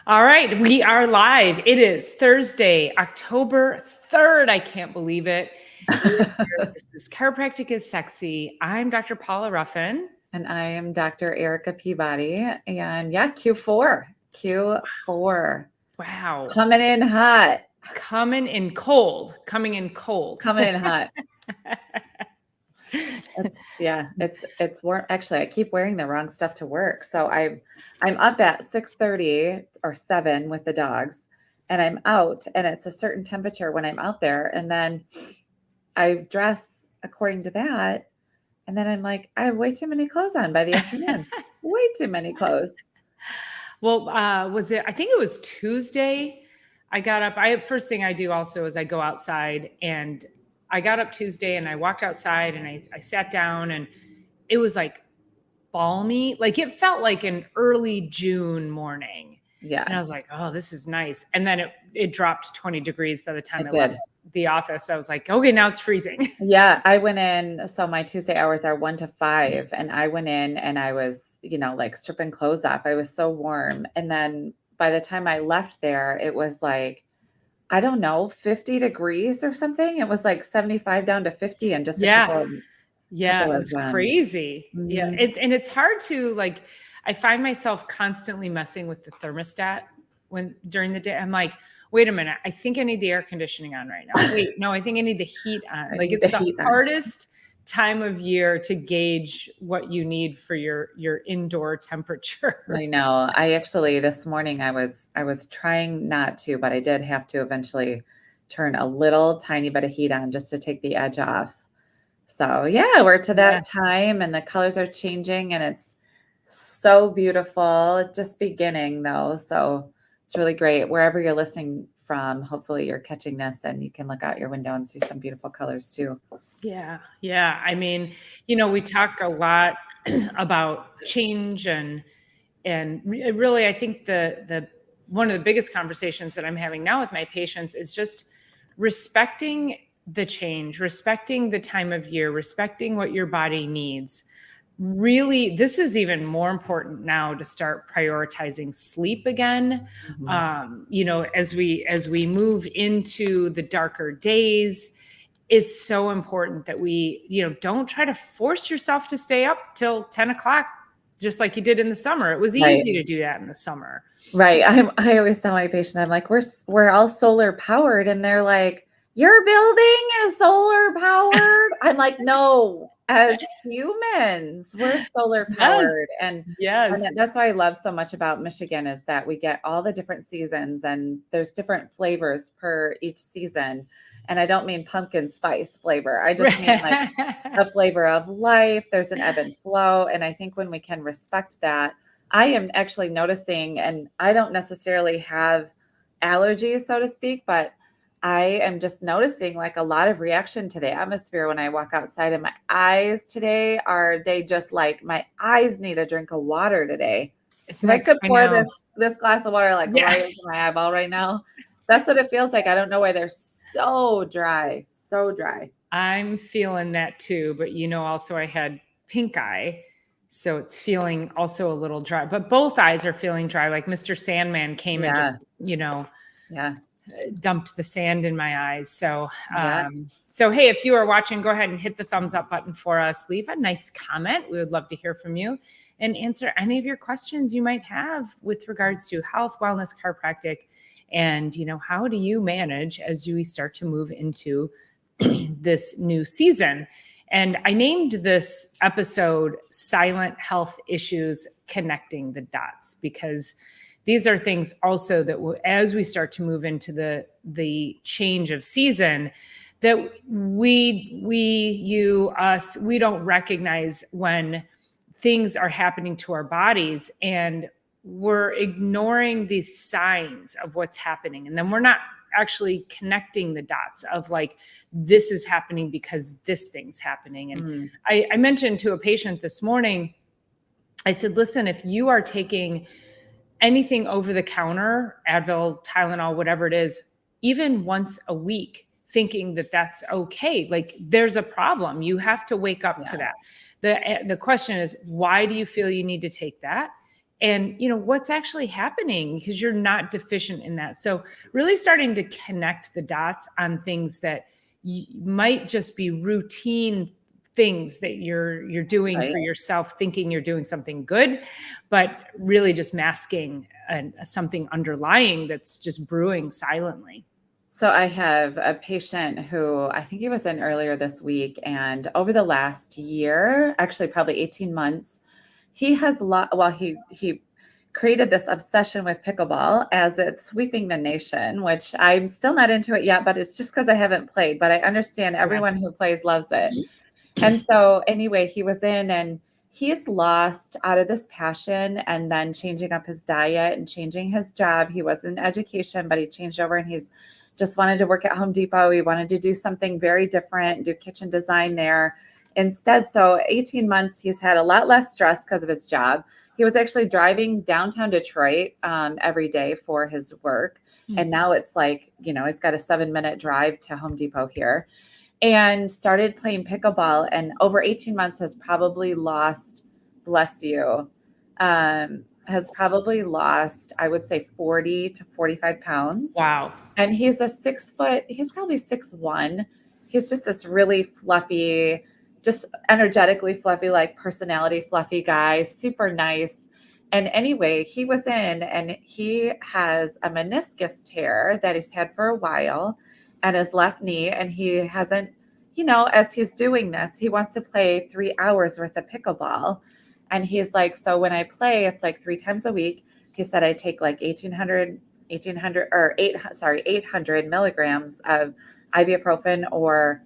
All right, we are live. It is Thursday, October 3rd. I can't believe it. This is Chiropractic is Sexy. I'm Dr. Paula Ruffin. And I am Dr. Erica Peabody. And yeah, Q4. Q4. Wow. Coming in hot. Coming in cold. Coming in cold. Coming in hot. It's warm. Actually, I keep wearing the wrong stuff to work. So I'm up at 6:30 or 7 with the dogs, and I'm out, and it's a certain temperature when I'm out there, and then I dress according to that. And then I'm like, I have way too many clothes on by the afternoon. Way too many clothes. Well, I think it was Tuesday. I got up. First thing I do also is I go outside, and I got up Tuesday and I walked outside and I sat down, and it was like balmy. Like it felt like an early June morning. Yeah. And I was like, oh, this is nice. And then it dropped 20 degrees by the time I left the office. I was like, okay, now it's freezing. Yeah. I went in. So my Tuesday hours are 1 to 5. And I went in and I was, like stripping clothes off. I was so warm. And then by the time I left there, it was like, I don't know, 50 degrees or something. It was like 75 down to 50 and just a couple of it was crazy. Mm-hmm. Yeah. And it's hard to I find myself constantly messing with the thermostat during the day. I'm like, wait a minute. I think I need the air conditioning on right now. Wait, no, I think I need the heat on. Like it's the hardest time of year to gauge what you need for your indoor temperature. I know. I actually, this morning I was trying not to, but I did have to eventually turn a little tiny bit of heat on just to take the edge off. So yeah, we're to that time and the colors are changing and it's so beautiful. It's just beginning though. So it's really great. Wherever you're listening from, hopefully you're catching this and you can look out your window and see some beautiful colors too. Yeah. Yeah. I mean, we talk a lot about change and really, I think the one of the biggest conversations that I'm having now with my patients is just respecting the change, respecting the time of year, respecting what your body needs. Really, this is even more important now to start prioritizing sleep again. Mm-hmm. As we move into the darker days, it's so important that we, don't try to force yourself to stay up till 10 o'clock, just like you did in the summer. It was easy to do that in the summer. Right. I always tell my patients, I'm like, we're all solar powered. And they're like, your building is solar powered. I'm like, no, as humans, we're solar powered. And that's why I love so much about Michigan is that we get all the different seasons and there's different flavors per each season. And I don't mean pumpkin spice flavor. I just mean like a flavor of life. There's an ebb and flow. And I think when we can respect that, I am actually noticing, and I don't necessarily have allergies, so to speak, but I am just noticing like a lot of reaction to the atmosphere when I walk outside, and my eyes today they just like my eyes need a drink of water today. I could pour this glass of water right into my eyeball right now. That's what it feels like. I don't know why they're so dry, so dry. I'm feeling that too, but also I had pink eye. So it's feeling also a little dry, but both eyes are feeling dry. Like Mr. Sandman came and just, dumped the sand in my eyes. So, so hey, if you are watching, go ahead and hit the thumbs up button for us. Leave a nice comment. We would love to hear from you and answer any of your questions you might have with regards to health, wellness, chiropractic, and, how do you manage as we start to move into this new season? And I named this episode Silent Health Issues Connecting the Dots, because these are things also that as we start to move into the change of season, that we don't recognize when things are happening to our bodies, and we're ignoring these signs of what's happening. And then we're not actually connecting the dots of like, this is happening because this thing's happening. And I mentioned to a patient this morning, I said, listen, if you are taking anything over the counter, Advil, Tylenol, whatever it is, even once a week, thinking that that's okay, like there's a problem. You have to wake up to that. The question is, why do you feel you need to take that? and what's actually happening, because you're not deficient in that. So really starting to connect the dots on things that might just be routine things that you're doing for yourself, thinking you're doing something good, but really just masking something underlying that's just brewing silently. So I have a patient who I think he was in earlier this week, and over the last year, actually probably 18 months, he has he created this obsession with pickleball as it's sweeping the nation, which I'm still not into it yet, but it's just because I haven't played, but I understand everyone who plays loves it. And so anyway, he was in and he's lost out of this passion, and then changing up his diet and changing his job. He was in education, but he changed over and he's just wanted to work at Home Depot. He wanted to do something very different, do kitchen design there instead. So 18 months, he's had a lot less stress because of his job. He was actually driving downtown Detroit every day for his work. And now it's like, he's got a 7-minute drive to Home Depot here, and started playing pickleball. And over 18 months has probably lost, bless you, has probably lost, I would say 40 to 45 pounds. Wow. And he's he's probably 6'1". He's just this really fluffy, just energetically fluffy, like personality fluffy guy, super nice. And anyway, he was in and he has a meniscus tear that he's had for a while at his left knee. And he hasn't, as he's doing this, he wants to play 3 hours worth of pickleball. And he's like, so when I play, it's like 3 times a week. He said, I take like 800 milligrams of ibuprofen or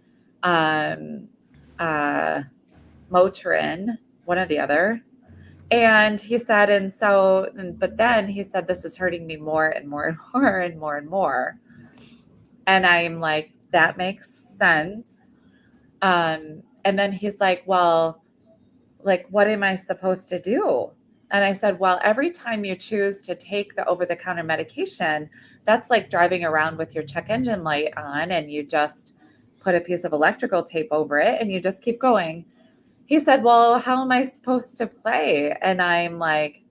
Motrin, one or the other. And he said, but then he said, this is hurting me more and more and more and more and more. And I'm like, that makes sense. And then he's like, well, like, what am I supposed to do? And I said, well, every time you choose to take the over-the-counter medication, that's like driving around with your check engine light on and you just put a piece of electrical tape over it and you just keep going. He said, well, how am I supposed to play? And I'm like,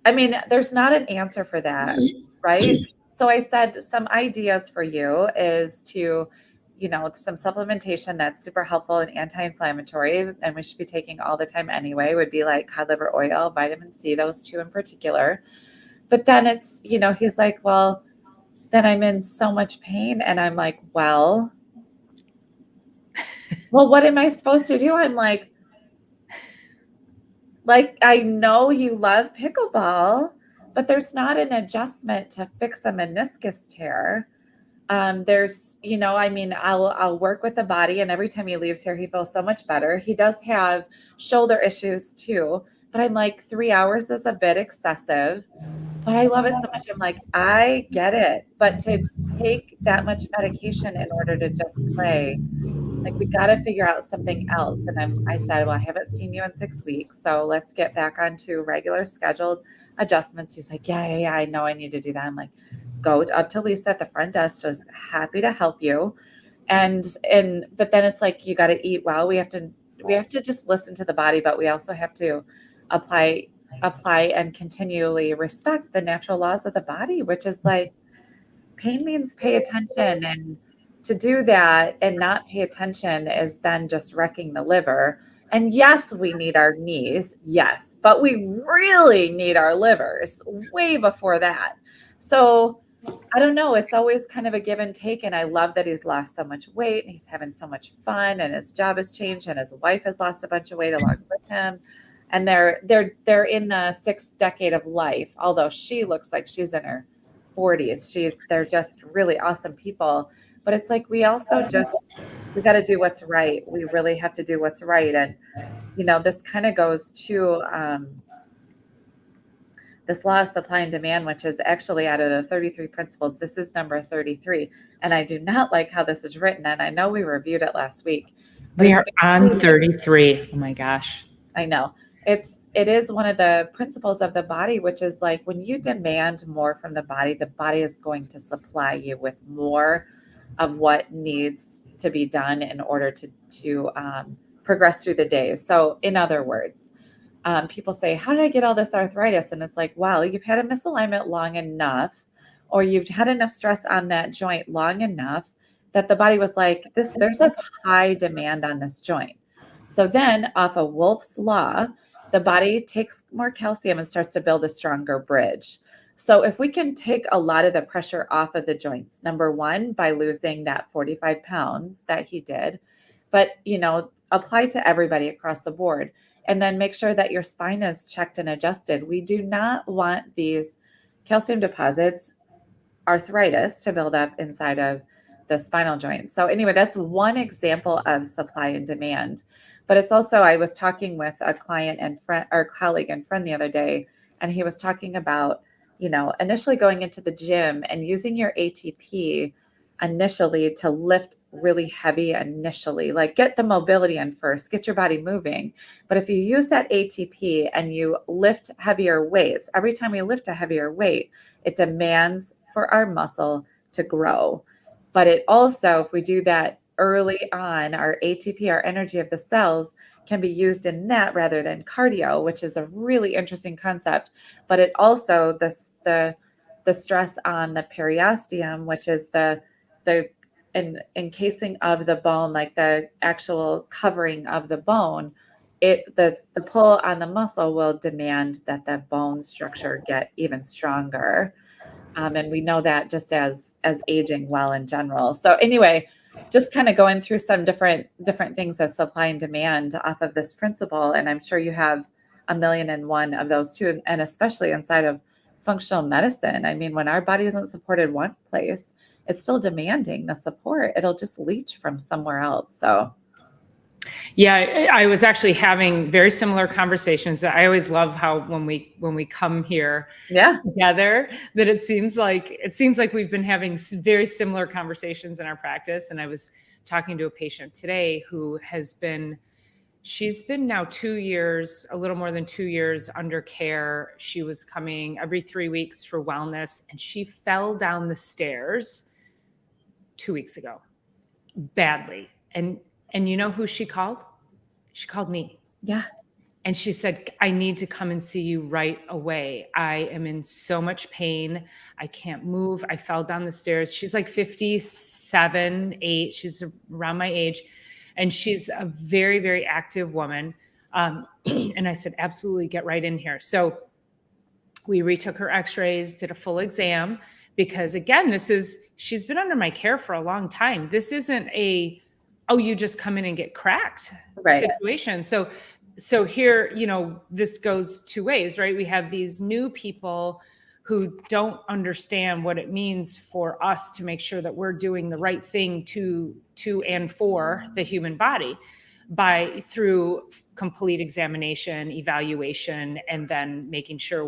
I mean, there's not an answer for that, right? So I said, some ideas for you is to, some supplementation that's super helpful and anti-inflammatory, and we should be taking all the time anyway, would be like cod liver oil, vitamin C, those two in particular. But then it's, he's like, well, then I'm in so much pain. And I'm like, well, what am I supposed to do? I'm like, I know you love pickleball, but there's not an adjustment to fix a meniscus tear. There's, I'll work with the body, and every time he leaves here, he feels so much better. He does have shoulder issues too, but I'm like, 3 hours is a bit excessive, but I love it so much. I'm like, I get it, but to take that much medication in order to just play, like, we got to figure out something else. And I said, well, I haven't seen you in 6 weeks, so let's get back onto regular scheduled adjustments. He's like, yeah, I know I need to do that. I'm like, go up to Lisa at the front desk. She's happy to help you. But then it's like, you got to eat well. We have to just listen to the body, but we also have to apply and continually respect the natural laws of the body, which is like, pain means pay attention. And to do that and not pay attention is then just wrecking the liver. And yes, we need our knees. Yes, but we really need our livers way before that. So I don't know. It's always kind of a give and take. And I love that he's lost so much weight and he's having so much fun and his job has changed and his wife has lost a bunch of weight along with him. And they're in the 6th decade of life, although she looks like she's in her 40s. They're just really awesome people. But it's like, we also we got to do what's right. We really have to do what's right. And, this kind of goes to this law of supply and demand, which is actually out of the 33 principles. This is number 33. And I do not like how this is written. And I know we reviewed it last week. We are on 33. Oh my gosh. I know. It is one of the principles of the body, which is like, when you demand more from the body is going to supply you with more of what needs to be done in order to progress through the day. So in other words, people say, how did I get all this arthritis? And it's like, well, you've had a misalignment long enough, or you've had enough stress on that joint long enough that the body was like, there's a high demand on this joint. So then off of Wolff's Law, the body takes more calcium and starts to build a stronger bridge. So if we can take a lot of the pressure off of the joints, number one, by losing that 45 pounds that he did, but, apply to everybody across the board, and then make sure that your spine is checked and adjusted. We do not want these calcium deposits, arthritis, to build up inside of the spinal joint. So anyway, that's one example of supply and demand. But it's also, I was talking with a client and friend or colleague and friend the other day, and he was talking about, initially going into the gym and using your ATP initially to lift really heavy initially, like get the mobility in first, get your body moving. But if you use that ATP and you lift heavier weights, every time we lift a heavier weight, it demands for our muscle to grow. But it also, if we do that early on, our ATP, our energy of the cells, can be used in that rather than cardio, which is a really interesting concept. But it also, the stress on the periosteum, which is the encasing of the bone, like the actual covering of the bone, the pull on the muscle will demand that the bone structure get even stronger. And we know that just as aging well in general. So anyway, just kind of going through some different things as supply and demand off of this principle. And I'm sure you have a million and one of those too, and especially inside of functional medicine. I mean, when our body isn't supported one place, it's still demanding the support. It'll just leach from somewhere else. So yeah, I was actually having very similar conversations. I always love how when we come here together, that it seems like we've been having very similar conversations in our practice. And I was talking to a patient today who she's been now 2 years, a little more than 2 years under care. She was coming every 3 weeks for wellness, and she fell down the stairs 2 weeks ago, badly. And you know who she called? She called me. Yeah. And she said, I need to come and see you right away. I am in so much pain. I can't move. I fell down the stairs. She's like 57, 8. She's around my age. And she's a very, very active woman. And I said, absolutely, get right in here. So we retook her x-rays, did a full exam, because again, she's been under my care for a long time. This isn't you just come in and get cracked situation. So here, this goes two ways, right? We have these new people who don't understand what it means for us to make sure that we're doing the right thing to and for the human body through complete examination, evaluation, and then making sure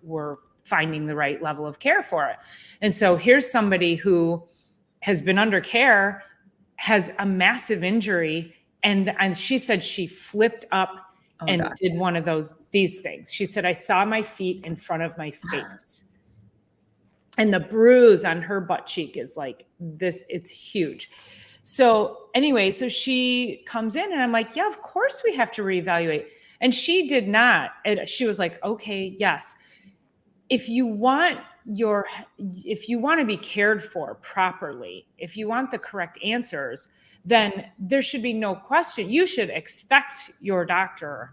we're finding the right level of care for it. And so here's somebody who has been under care, has a massive injury, and she said she flipped up did one of these things. She said, I saw my feet in front of my face. And the bruise on her butt cheek is like this, it's huge. So anyway, so she comes in and I'm like, yeah, of course we have to reevaluate. And she did not. And she was like, okay, yes. If you want to be cared for properly, if you want the correct answers, then there should be no question. You should expect your doctor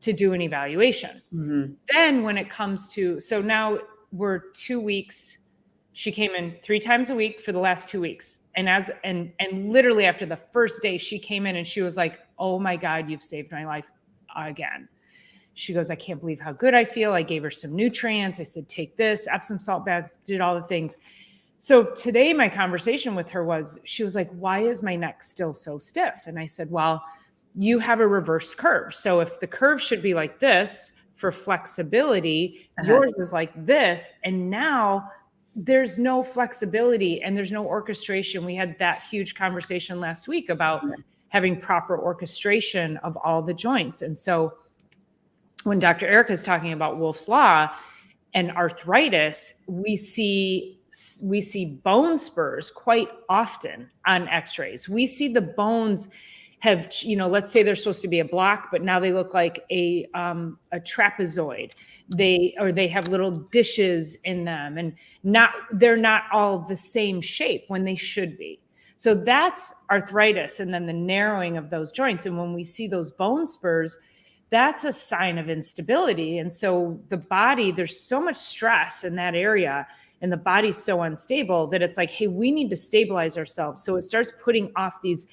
to do an evaluation. Mm-hmm. Then when it comes to, so now we're 2 weeks, she came in 3 times a week for the last 2 weeks. And literally after the first day she came in and she was like, oh my God, you've saved my life again. She goes, I can't believe how good I feel. I gave her some nutrients. I said, take this, Epsom salt bath, did all the things. So today my conversation with her was, she was like, why is my neck still so stiff? And I said, well, you have a reversed curve. So if the curve should be like this for flexibility, yours is like this. And now there's no flexibility and there's no orchestration. We had that huge conversation last week about having proper orchestration of all the joints. And so when Dr. Erica is talking about Wolff's Law and arthritis, we see bone spurs quite often on x-rays. We see the bones have, let's say they're supposed to be a block, but now they look like a trapezoid. They have little dishes in them, and they're not all the same shape when they should be. So that's arthritis, and then the narrowing of those joints. And when we see those bone spurs, that's a sign of instability. And so the body, there's so much stress in that area, and the body's so unstable that it's like, hey, we need to stabilize ourselves. So it starts putting off these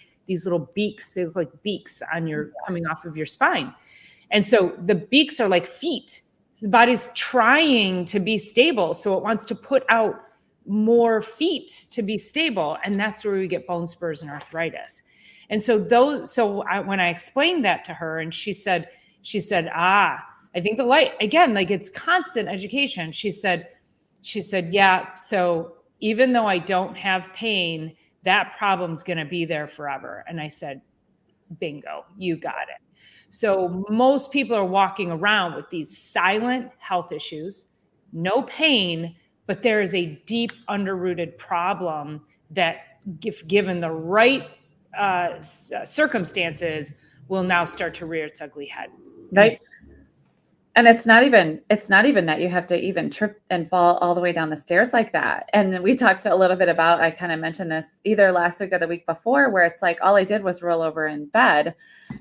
little beaks. They look like beaks on coming off of your spine. And so the beaks are like feet. So the body's trying to be stable. So it wants to put out more feet to be stable. And that's where we get bone spurs and arthritis. And so when I explained that to her, and she said, I think the light, again, like it's constant education. She said, yeah. So even though I don't have pain, that problem's going to be there forever. And I said, bingo, you got it. So most people are walking around with these silent health issues, no pain, but there is a deep underrooted problem that, if given the right circumstances, will now start to rear its ugly head. Right. And it's not even that you have to even trip and fall all the way down the stairs like that. And then we talked a little bit about, I kind of mentioned this either last week or the week before, where it's like, all I did was roll over in bed.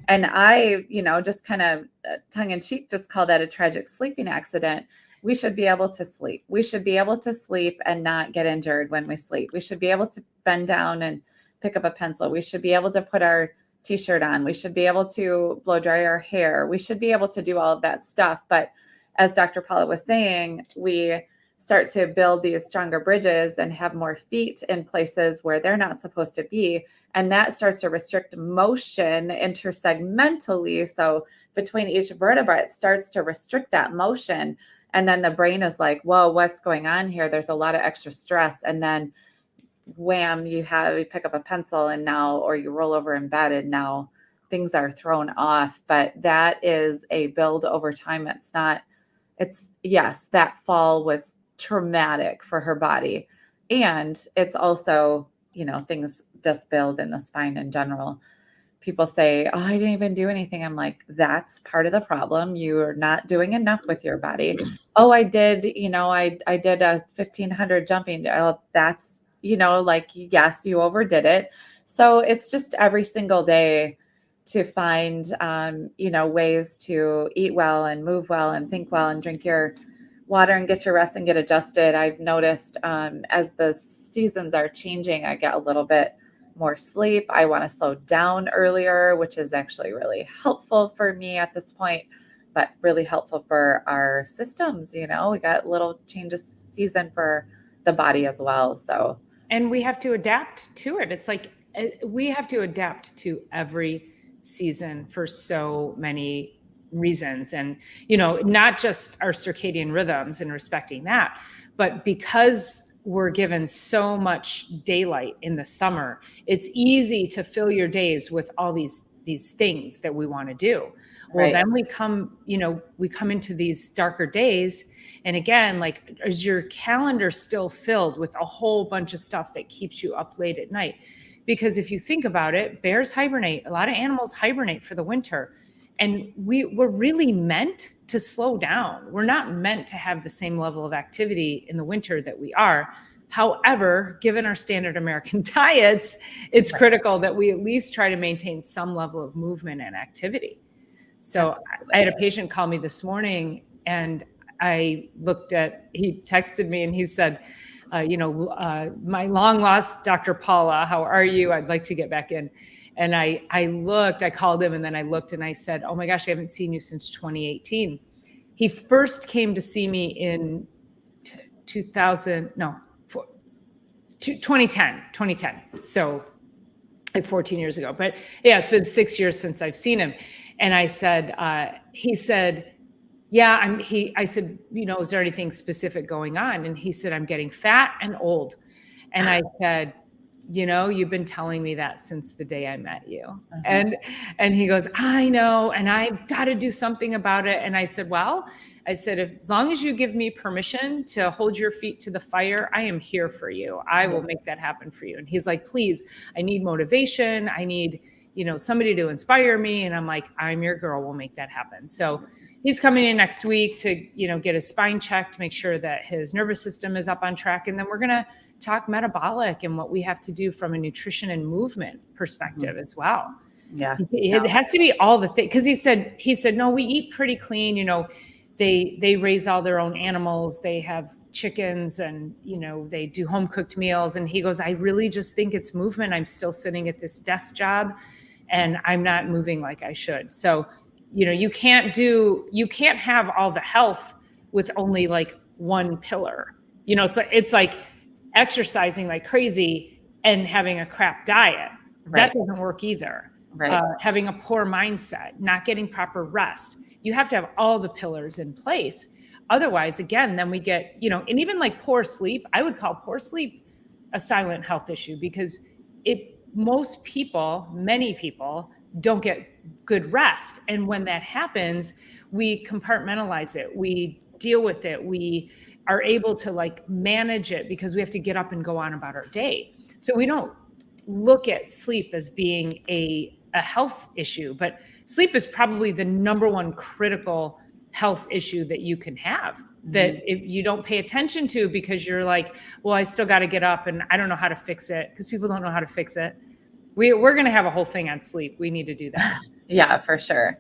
And I, just kind of tongue in cheek, just call that a tragic sleeping accident. We should be able to sleep. We should be able to sleep and not get injured when we sleep. We should be able to bend down and pick up a pencil. We should be able to put our t-shirt on. We should be able to blow dry our hair. We should be able to do all of that stuff. But as Dr. Paula was saying, we start to build these stronger bridges and have more feet in places where they're not supposed to be. And that starts to restrict motion intersegmentally. So between each vertebra, it starts to restrict that motion. And then the brain is like, whoa, what's going on here? There's a lot of extra stress. And then wham, you pick up a pencil or you roll over in bed and now things are thrown off. But that is a build over time. Yes, that fall was traumatic for her body. And it's also, things just build in the spine in general. People say, oh, I didn't even do anything. I'm like, that's part of the problem. You're not doing enough with your body. Oh, I did, I did a 1,500 jumping. Oh, that's, yes, you overdid it. So it's just every single day to find, ways to eat well and move well and think well and drink your water and get your rest and get adjusted. I've noticed as the seasons are changing, I get a little bit more sleep. I want to slow down earlier, which is actually really helpful for me at this point, but really helpful for our systems. We got little changes season for the body as well. So, and we have to adapt to it. It's like we have to adapt to every season for so many reasons. And, not just our circadian rhythms and respecting that, but because we're given so much daylight in the summer, it's easy to fill your days with all these things that we want to do. Well, right. Then we come into these darker days. And again, like, is your calendar still filled with a whole bunch of stuff that keeps you up late at night? Because if you think about it, bears hibernate. A lot of animals hibernate for the winter. And we're really meant to slow down. We're not meant to have the same level of activity in the winter that we are. However, given our standard American diets, it's critical that we at least try to maintain some level of movement and activity. So I had a patient call me this morning, and he texted me and he said, my long lost Dr. Paula, how are you? I'd like to get back in. And I called him, and then I looked and I said, oh my gosh, I haven't seen you since 2018. He first came to see me in 2010. So like 14 years ago. But yeah, it's been 6 years since I've seen him. And I said, he said, yeah, I said, is there anything specific going on? And he said, I'm getting fat and old. And I said, you've been telling me that since the day I met you. Uh-huh. And he goes, I know, and I've got to do something about it. And I said, as long as you give me permission to hold your feet to the fire, I am here for you. I will make that happen for you. And he's like, please, I need motivation. I need, somebody to inspire me. And I'm like, I'm your girl. We'll make that happen. So he's coming in next week to, get his spine checked, make sure that his nervous system is up on track. And then we're going to talk metabolic and what we have to do from a nutrition and movement perspective as well. Yeah. It has to be all the things. Because he said, no, we eat pretty clean. They raise all their own animals. They have chickens and, they do home cooked meals. And he goes, I really just think it's movement. I'm still sitting at this desk job and I'm not moving like I should. So, you can't have all the health with only like one pillar. It's like exercising like crazy and having a crap diet. Right. That doesn't work either. Right. Having a poor mindset, not getting proper rest. You have to have all the pillars in place. Otherwise, again, then we get, and even like poor sleep, I would call poor sleep a silent health issue because many people don't get good rest. And when that happens, we compartmentalize it. We deal with it. We are able to like manage it because we have to get up and go on about our day. So we don't look at sleep as being a health issue, but sleep is probably the number one critical health issue that you can have that if you don't pay attention to because you're like, well, I still got to get up and I don't know how to fix it because people don't know how to fix it. We're going to have a whole thing on sleep. We need to do that. Yeah, for sure.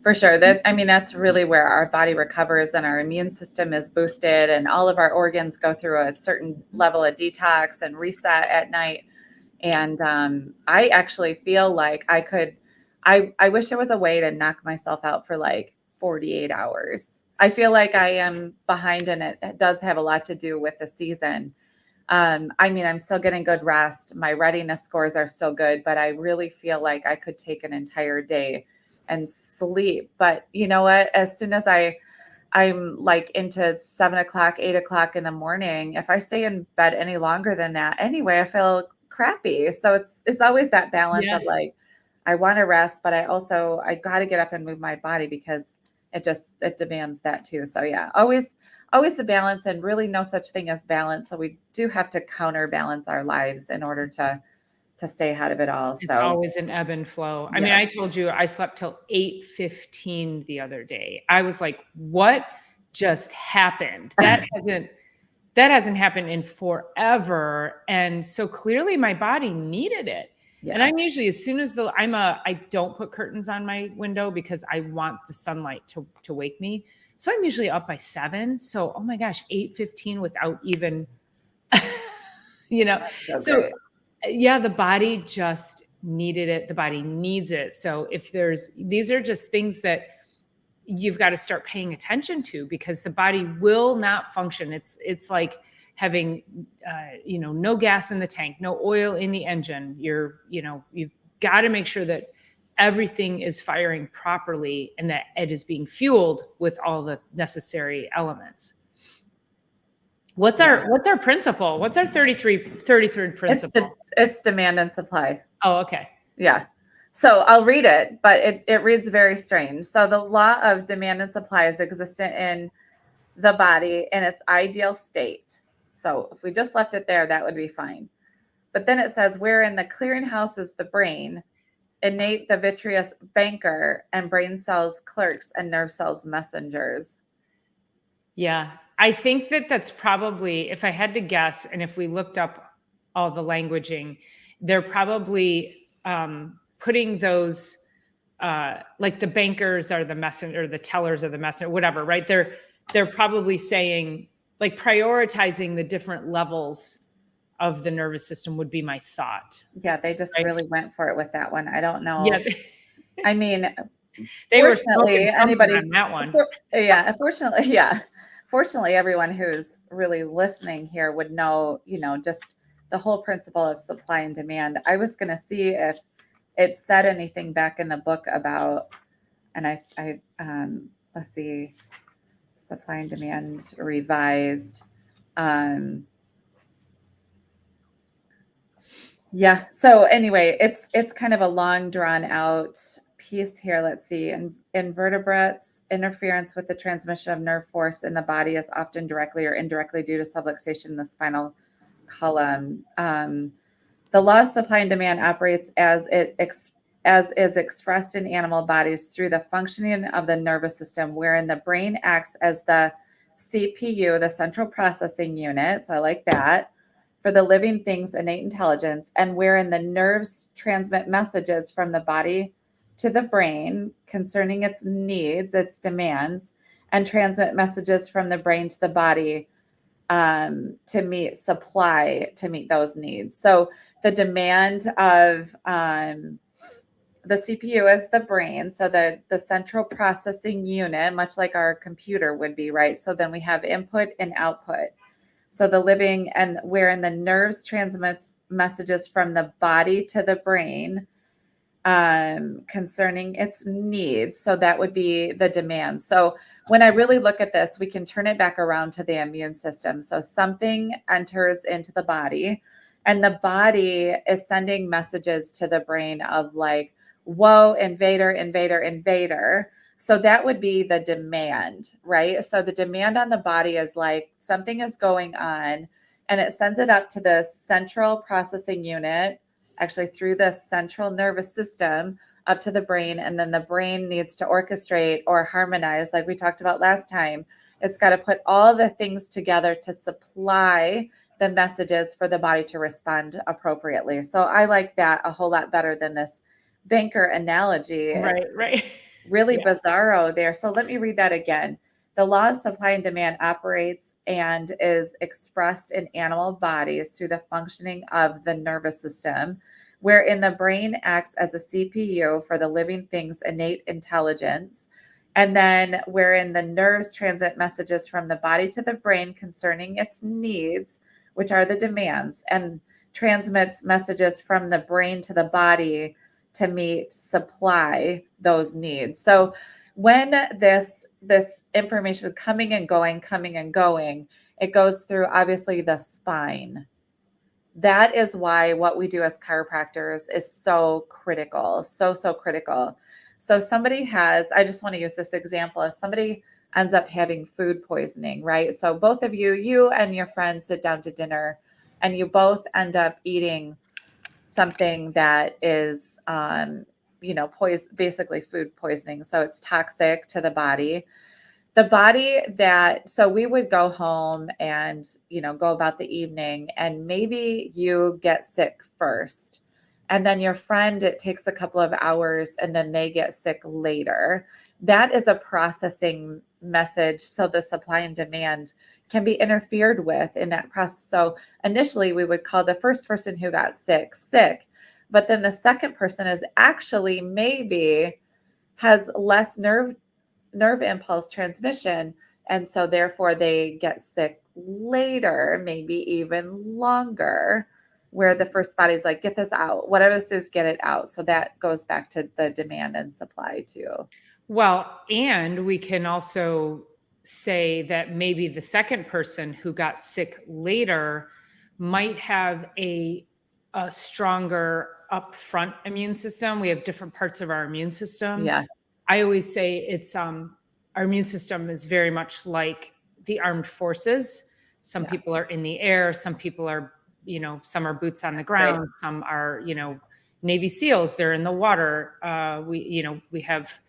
For sure. That's really where our body recovers and our immune system is boosted and all of our organs go through a certain level of detox and reset at night. And I actually feel like I wish there was a way to knock myself out for like 48 hours. I feel like I am behind and it does have a lot to do with the season. I'm still getting good rest. My readiness scores are still good, but I really feel like I could take an entire day and sleep. But you know what? As soon as I'm like into 7 o'clock, 8 o'clock in the morning, if I stay in bed any longer than that, anyway, I feel crappy. So it's always that balance of like, I want to rest, but I got to get up and move my body because it demands that too. So yeah, always the balance and really no such thing as balance. So we do have to counterbalance our lives in order to stay ahead of it all. It's always an ebb and flow. I mean, I told you I slept till 8:15 the other day. I was like, what just happened? That hasn't happened in forever. And so clearly my body needed it. Yeah. And I'm usually, as soon as I don't put curtains on my window because I want the sunlight to wake me. So I'm usually up by 7. So, oh my gosh, 8:15 without even, so yeah, the body just needed it. The body needs it. So these are just things that you've got to start paying attention to because the body will not function. It's like having, no gas in the tank, no oil in the engine. You've got to make sure that everything is firing properly and that it is being fueled with all the necessary elements. What's our principle? What's our 33rd principle? It's demand and supply. Oh, okay. Yeah. So I'll read it, but it reads very strange. So the law of demand and supply is existent in the body in its ideal state. So if we just left it there, that would be fine. But then it says, wherein the clearinghouse is the brain, innate the vitreous banker, and brain cells clerks, and nerve cells messengers. Yeah. I think that's probably, if I had to guess, and if we looked up all the languaging, they're probably putting those, like the bankers are the messenger, the tellers are the messenger, whatever, right? They're probably saying, like prioritizing the different levels of the nervous system would be my thought. Yeah, they just really went for it with that one. I don't know. Yeah. I mean, they were smoking anybody on that one. Fortunately, everyone who's really listening here would know, just the whole principle of supply and demand. I was going to see if it said anything back in the book about, and I let's see, supply and demand revised. Yeah. So anyway, it's kind of a long drawn out piece here. Let's see. Invertebrates, interference with the transmission of nerve force in the body is often directly or indirectly due to subluxation in the spinal column. The law of supply and demand operates as it as is expressed in animal bodies through the functioning of the nervous system, wherein the brain acts as the CPU, the central processing unit. So I like that. For the living thing's innate intelligence, and wherein the nerves transmit messages from the body to the brain concerning its needs, its demands, and transmit messages from the brain to the body to meet those needs. So the demand of the CPU is the brain, so the central processing unit, much like our computer would be, right? So then we have input and output. So the living, and wherein the nerves transmits messages from the body to the brain concerning its needs. So that would be the demand. So when I really look at this, we can turn it back around to the immune system. So something enters into the body, and the body is sending messages to the brain of like, whoa, invader, invader, invader. So that would be the demand, right? So the demand on the body is like something is going on, and it sends it up to the central processing unit, actually through the central nervous system up to the brain. And then the brain needs to orchestrate or harmonize, like we talked about last time. It's got to put all the things together to supply the messages for the body to respond appropriately. So I like that a whole lot better than this banker analogy. Right, right. Really bizarro there. So let me read that again. The law of supply and demand operates and is expressed in animal bodies through the functioning of the nervous system, wherein the brain acts as a CPU for the living thing's innate intelligence, and then wherein the nerves transmit messages from the body to the brain concerning its needs, which are the demands, and transmits messages from the brain to the body to supply those needs. So when this information is coming and going, it goes through obviously the spine. That is why what we do as chiropractors is so critical, so critical. So somebody I just want to use this example. If somebody ends up having food poisoning, right? So both of you and your friends sit down to dinner, and you both end up eating something that is, basically food poisoning. So it's toxic to the body. So we would go home and, go about the evening, and maybe you get sick first. And then your friend, it takes a couple of hours, and then they get sick later. That is a processing message. So the supply and demand can be interfered with in that process. So initially we would call the first person who got sick, but then the second person is actually maybe has less nerve impulse transmission. And so therefore they get sick later, maybe even longer, where the first body's like, get this out, whatever this is, get it out. So that goes back to the demand and supply too. Well, and we can also say that maybe the second person who got sick later might have a stronger upfront immune system. We have different parts of our immune system. Yeah. I always say it's our immune system is very much like the armed forces. Some people are in the air, some people are, some are boots on the ground, right. Some are, Navy SEALs, they're in the water. We have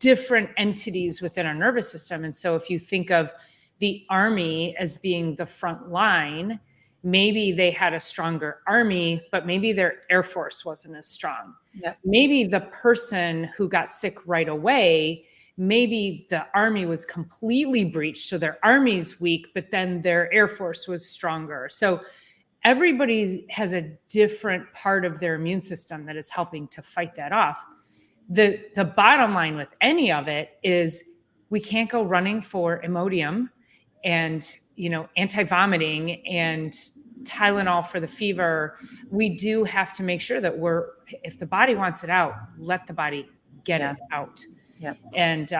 different entities within our nervous system. And so if you think of the army as being the front line, maybe they had a stronger army, but maybe their air force wasn't as strong. Yep. Maybe the person who got sick right away, maybe the army was completely breached. So their army's weak, but then their air force was stronger. So everybody has a different part of their immune system that is helping to fight that off. The bottom line with any of it is we can't go running for Imodium and, anti-vomiting and Tylenol for the fever. We do have to make sure that if the body wants it out, let the body get it out. Yep. And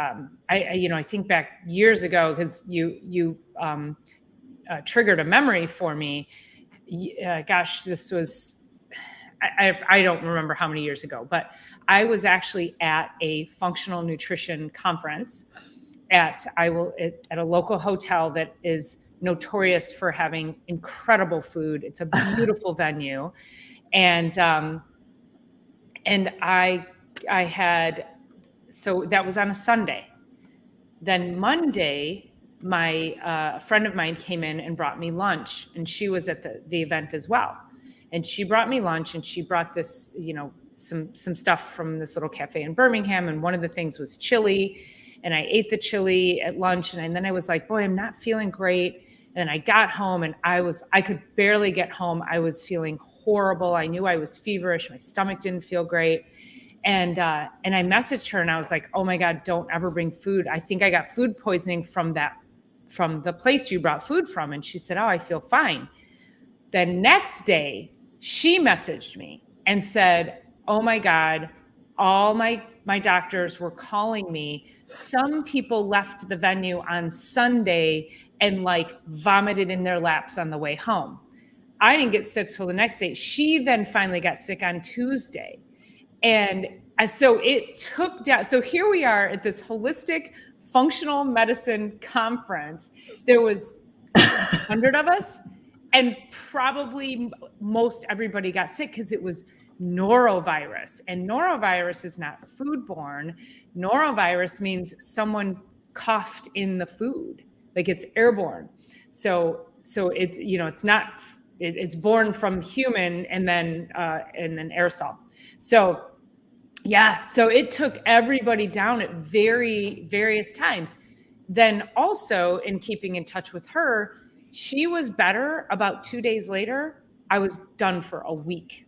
I think back years ago, because you triggered a memory for me. Gosh, this was, I don't remember how many years ago, but I was actually at a functional nutrition conference at a local hotel that is notorious for having incredible food. It's a beautiful venue. And And I had, so that was on a Sunday. Then Monday, my friend of mine came in and brought me lunch, and she was at the event as well. And she brought me lunch, and she brought this, some stuff from this little cafe in Birmingham. And one of the things was chili. And I ate the chili at lunch. And then I was like, boy, I'm not feeling great. And then I got home, and I could barely get home. I was feeling horrible. I knew I was feverish. My stomach didn't feel great. And I messaged her, and I was like, oh my God, don't ever bring food. I think I got food poisoning from the place you brought food from. And she said, oh, I feel fine. The next day, she messaged me and said, oh my God, all my doctors were calling me. Some people left the venue on Sunday and like vomited in their laps on the way home. I didn't get sick till the next day. She then finally got sick on Tuesday. And so it took down. So here we are at this holistic functional medicine conference. There was 100 of us, and probably most everybody got sick because it was norovirus. And norovirus is not foodborne. Norovirus means someone coughed in the food, like it's airborne. So it's, it's not, it's born from human and then aerosol. So yeah, so it took everybody down at various times. Then also, in keeping in touch with her, she was better. About 2 days later, I was done for a week.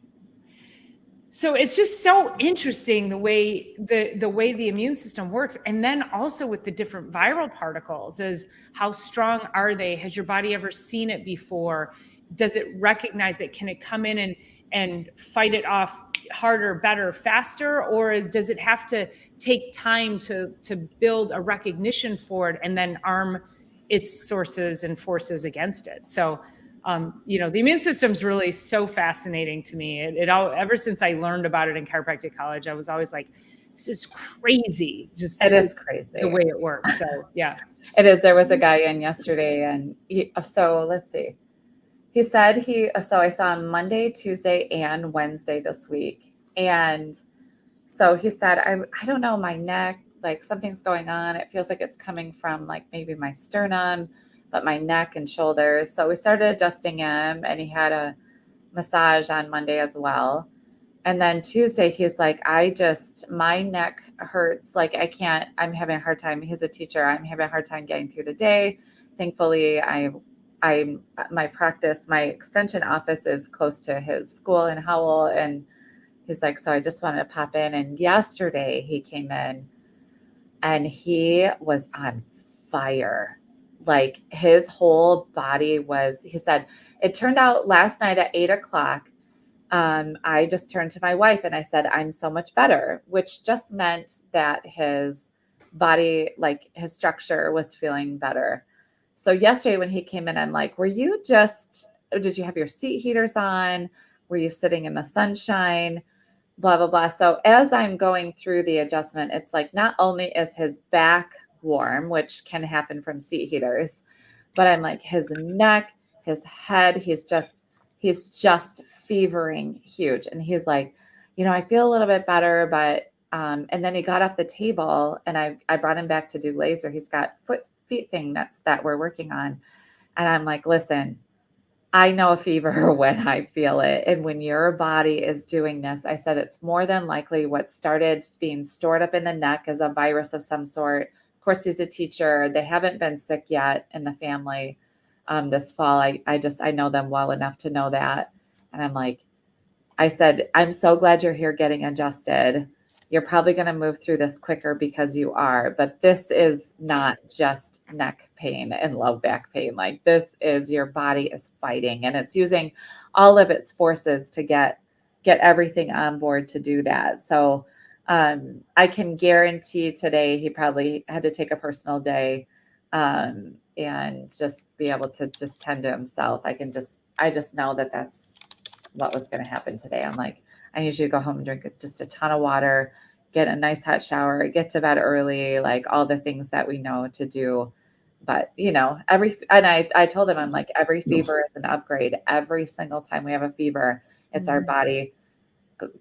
So it's just so interesting the way the immune system works. And then also with the different viral particles, is how strong are they? Has your body ever seen it before? Does it recognize it? Can it come in and fight it off harder, better, faster? Or does it have to take time to build a recognition for it and then arm its sources and forces against it? So the immune system is really so fascinating to me. It all, ever since I learned about it in chiropractic college, I was always like, this is crazy. Just it is crazy the way it works. So yeah, it is. There was a guy in yesterday, and so let's see. He said so I saw him Monday, Tuesday, and Wednesday this week. And so he said, I don't know, my neck, like something's going on. It feels like it's coming from like maybe my sternum, but my neck and shoulders. So we started adjusting him, and he had a massage on Monday as well. And then Tuesday, he's like, my neck hurts. Like I'm having a hard time. He's a teacher. I'm having a hard time getting through the day. Thankfully, my practice, my extension office is close to his school in Howell. And he's like, so I just wanted to pop in. And yesterday he came in and he was on fire. Like his whole body he said, it turned out last night at 8:00. I just turned to my wife and I said, I'm so much better, which just meant that his body, like his structure was feeling better. So yesterday when he came in, I'm like, did you have your seat heaters on? Were you sitting in the sunshine? Blah, blah, blah. So as I'm going through the adjustment, it's like, not only is his back warm, which can happen from seat heaters, but I'm like, his neck, his head, he's just fevering huge. And he's like, I feel a little bit better, but, and then he got off the table and I brought him back to do laser. He's got feet thing that we're working on. And I'm like, listen, I know a fever when I feel it. And when your body is doing this, I said, it's more than likely what started being stored up in the neck as a virus of some sort. Of course, he's a teacher. They haven't been sick yet in the family this fall. I know them well enough to know that. And I'm like, I said, I'm so glad you're here getting adjusted. You're probably going to move through this quicker because you are, but this is not just neck pain and low back pain. Like this is your body is fighting and it's using all of its forces to get everything on board to do that. So I can guarantee today he probably had to take a personal day and just be able to just tend to himself. I just know that that's what was going to happen today. I'm like, I usually go home and drink just a ton of water, get a nice hot shower, get to bed early, like all the things that we know to do. But, I told him, I'm like, every fever is an upgrade. Every single time we have a fever, it's our body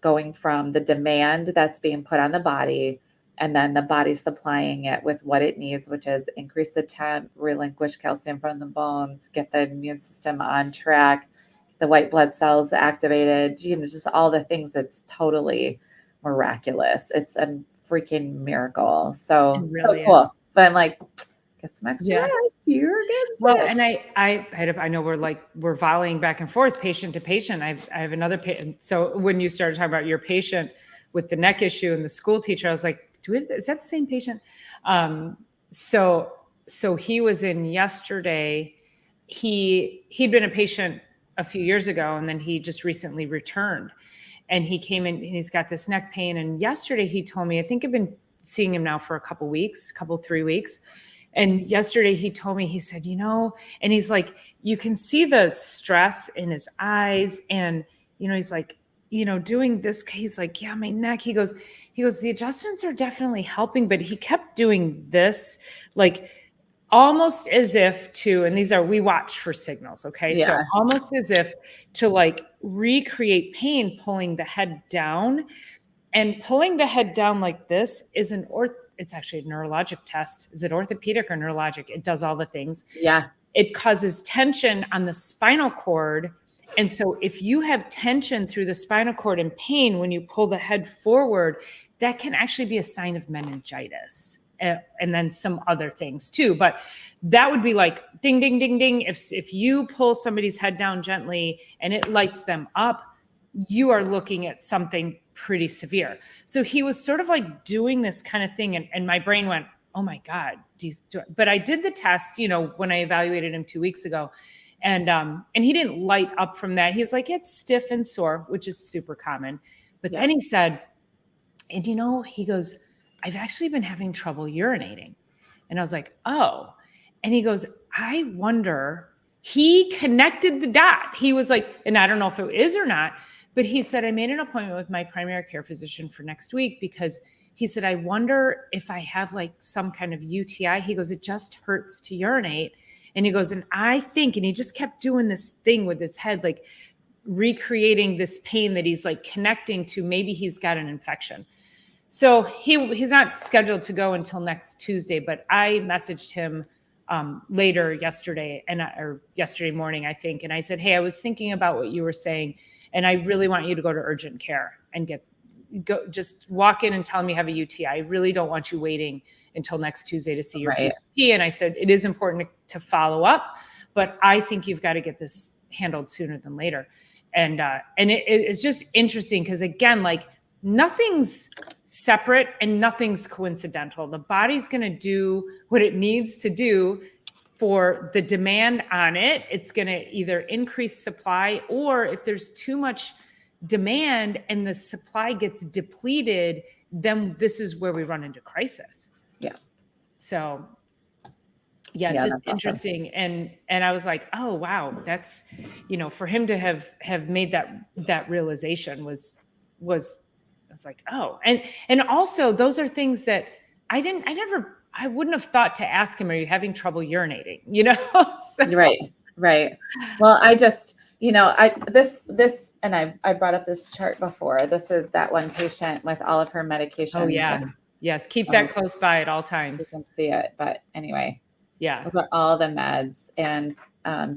going from the demand that's being put on the body, and then the body supplying it with what it needs, which is increase the temp, relinquish calcium from the bones, get the immune system on track, the white blood cells activated, just all the things. It's totally miraculous. It's a freaking miracle. So, really so cool. is. But I'm like, get some extra rest. You're good. Well, and I know we're volleying back and forth, patient to patient. I have another patient. So when you started talking about your patient with the neck issue and the school teacher, I was like, is that the same patient? So he was in yesterday. He'd been a patient a few years ago, and then he just recently returned. And he came in and he's got this neck pain. And yesterday he told me, I think I've been seeing him now for a couple 3 weeks. And yesterday he told me, he said, and he's like, you can see the stress in his eyes. And, he's like, doing this, he's like, yeah, my neck. He goes, the adjustments are definitely helping, but he kept doing this, like almost as if to, and we watch for signals. Okay. Yeah. So almost as if to like recreate pain, pulling the head down, and pulling the head down like this is it's actually a neurologic test. Is it orthopedic or neurologic? It does all the things. Yeah. It causes tension on the spinal cord. And so if you have tension through the spinal cord and pain, when you pull the head forward, that can actually be a sign of meningitis. And then some other things too. But that would be like ding, ding, ding, ding. If you pull somebody's head down gently and it lights them up, you are looking at something pretty severe. So he was sort of like doing this kind of thing. And my brain went, oh my God. But I did the test, when I evaluated him 2 weeks ago, and he didn't light up from that. He was like, it's stiff and sore, which is super common. But then he said, and he goes, I've actually been having trouble urinating. And I was like, oh. And he goes, I wonder, he connected the dot. He was like, and I don't know if it is or not, but he said, I made an appointment with my primary care physician for next week because he said, I wonder if I have like some kind of UTI. He goes, it just hurts to urinate. And he goes, and I think, and he just kept doing this thing with his head, like recreating this pain that he's like connecting to, maybe he's got an infection. So he's not scheduled to go until next Tuesday, but I messaged him later yesterday or yesterday morning, I think. And I said, hey, I was thinking about what you were saying, and I really want you to go to urgent care and just walk in and tell me you have a UTI. I really don't want you waiting until next Tuesday to see your PCP. And I said, it is important to follow up, but I think you've got to get this handled sooner than later. And it's just interesting because, again, like nothing's separate and nothing's coincidental. The body's going to do what it needs to do for the demand on it. It's going to either increase supply, or if there's too much demand and the supply gets depleted, then this is where we run into crisis. Yeah. So just interesting. Awesome. And I was like, oh, wow, that's, for him to have made that realization was like, oh, and also those are things that I wouldn't have thought to ask him, are you having trouble urinating? So. Right. Well, I just, this, and I brought up this chart before. This is that one patient with all of her medications. Oh yeah. Yes. Keep that close by at all times. You can see it, but anyway, yeah, those are all the meds, and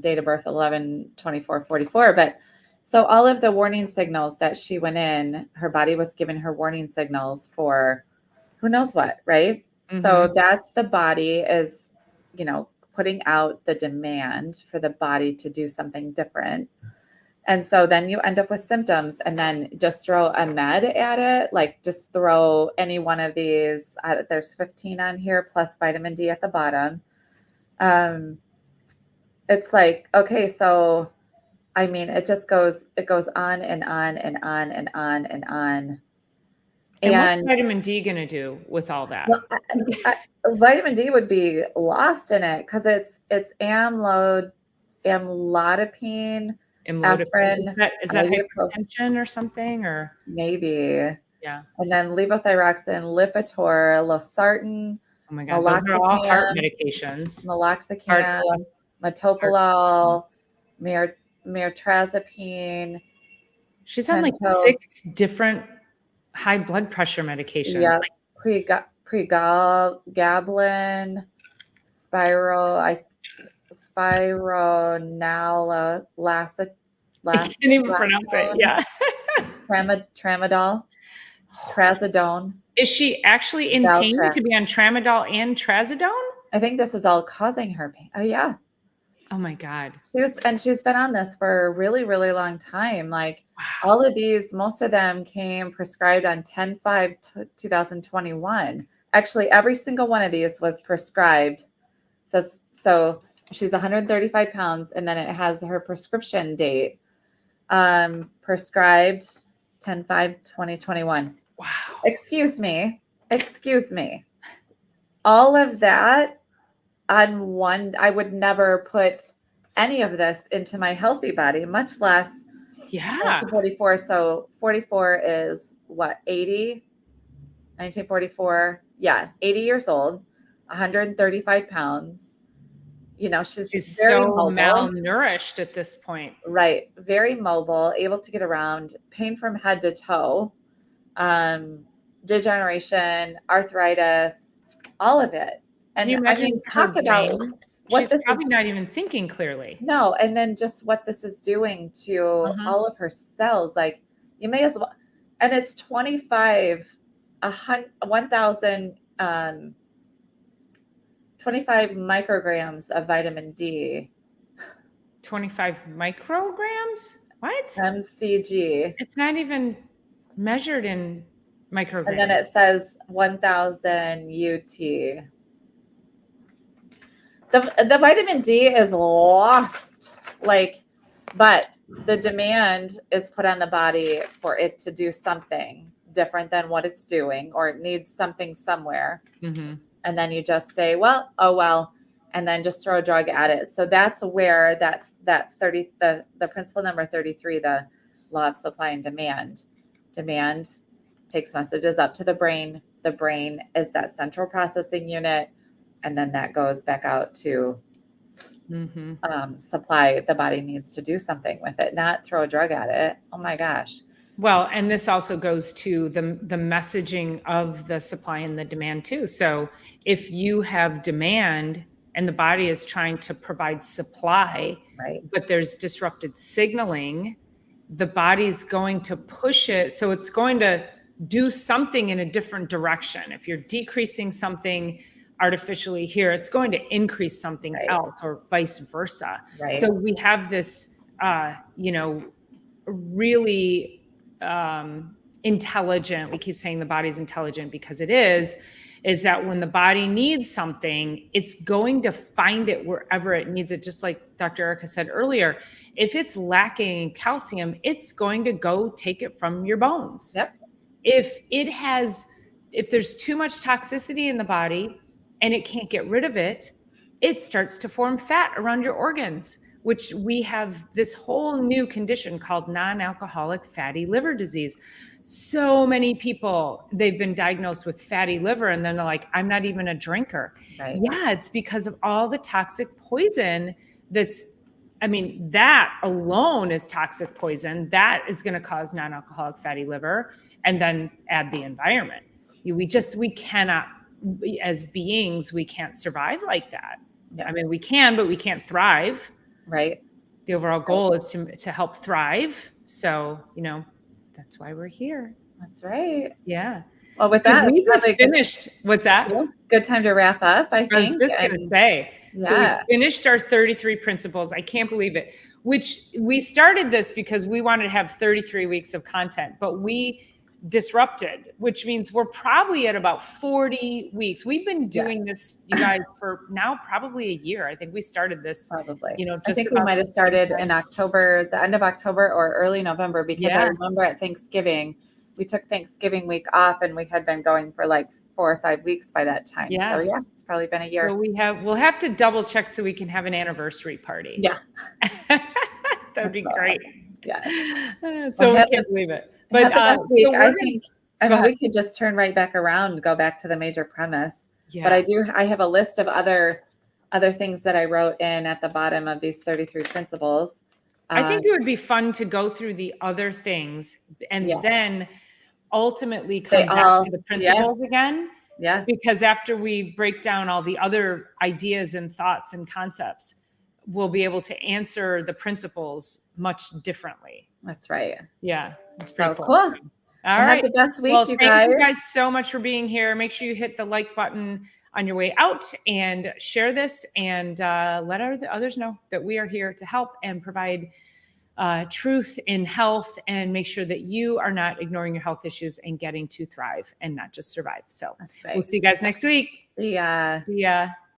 date of birth 11/24/44. But so all of the warning signals that she went in, her body was giving her warning signals for who knows what, right? Mm-hmm. So that's the body is, putting out the demand for the body to do something different. And so then you end up with symptoms, and then just throw a med at it. Like just throw any one of these. There's 15 on here plus vitamin D at the bottom. It's like, okay, so I mean, it goes on and on and on and on and on. And what's vitamin D going to do with all that? Well, vitamin D would be lost in it because it's amlodipine, aspirin. Is that hypertension or something, or maybe? Yeah. And then levothyroxine, Lipitor, losartan. Oh my God, those are all heart medications. Meloxicam, metoprolol, mirtazapine, She's on like 6 different high blood pressure medications. Yeah, pregabalin, spironolactone. I can't even pronounce it. Yeah. Tramadol, trazodone. Is she actually in pain to be on tramadol and trazodone? I think this is all causing her pain. Oh yeah. Oh my God. She's been on this for a really, really long time. Like all of these, most of them came prescribed on 10/5/2021. Actually, every single one of these was prescribed. So she's 135 pounds, and then it has her prescription date. Prescribed 10/5/2021. Wow. Excuse me. All of that on one, I would never put any of this into my healthy body, much less 1944. So 44 is what, 80? 1944. Yeah, 80 years old, 135 pounds. You know, she's very so mobile. Malnourished at this point. Right. Very mobile, able to get around, pain from head to toe, degeneration, arthritis, all of it. And can you imagine talk about what she's probably not even thinking clearly. No, and then just what this is doing to all of her cells. Like you may as well, and it's 1,000 25 micrograms of vitamin D. 25 micrograms? What? mcg. It's not even measured in micrograms. And then it says 1,000 UT. The vitamin D is lost, but the demand is put on the body for it to do something different than what it's doing, or it needs something somewhere. Mm-hmm. And then you just say, well, and then just throw a drug at it. So that's where the principle number 33, the law of supply and demand. Demand takes messages up to the brain. The brain is that central processing unit. And then that goes back out to supply. The body needs to do something with it, not throw a drug at it. Oh my gosh. Well, and this also goes to the messaging of the supply and the demand too. So if you have demand and the body is trying to provide supply, right, but there's disrupted signaling, the body's going to push it. So it's going to do something in a different direction. If you're decreasing something artificially here, it's going to increase something else, or vice versa. Right. So we have this, really intelligent, we keep saying the body's intelligent because it is that when the body needs something, it's going to find it wherever it needs it. Just like Dr. Erica said earlier, if it's lacking in calcium, it's going to go take it from your bones. Yep. If there's too much toxicity in the body and it can't get rid of it, it starts to form fat around your organs, which we have this whole new condition called non-alcoholic fatty liver disease. So many people, they've been diagnosed with fatty liver and then they're like, I'm not even a drinker. Right. Yeah, it's because of all the toxic poison that alone is toxic poison. That is going to cause non-alcoholic fatty liver, and then add the environment. We cannot, as beings, we can't survive like that. Yeah. I mean, we can, but we can't thrive. Right. The overall goal is to help thrive. So, that's why we're here. That's right. Yeah. Well, with that, we just finished. What's that? Good time to wrap up, I think. I was just going to say. Yeah. So we finished our 33 principles. I can't believe it. Which we started this because we wanted to have 33 weeks of content, but we disrupted, which means we're probably at about 40 weeks. We've been doing this, you guys, for now probably a year. I think we started this probably, I think we might have started in October, the end of October or early November, because I remember at Thanksgiving, we took Thanksgiving week off and we had been going for like 4 or 5 weeks by that time. Yeah. So it's probably been a year. So we'll have to double check so we can have an anniversary party. Yeah. That'd be great. Yeah. So I can't believe it. But week, I think we could just turn right back around and go back to the major premise. Yeah. But I have a list of other things that I wrote in at the bottom of these 33 principles. I think it would be fun to go through the other things and then ultimately come back to the principles again. Yeah. Because after we break down all the other ideas and thoughts and concepts, we'll be able to answer the principles much differently. That's right. Yeah. It's So pretty cool. cool. So, all right. Have the best week, well, you thank guys. you guys so much for being here. Make sure you hit the like button on your way out and share this and let others know that we are here to help and provide truth in health and make sure that you are not ignoring your health issues and getting to thrive and not just survive. So we'll see you guys next week. See ya. See ya.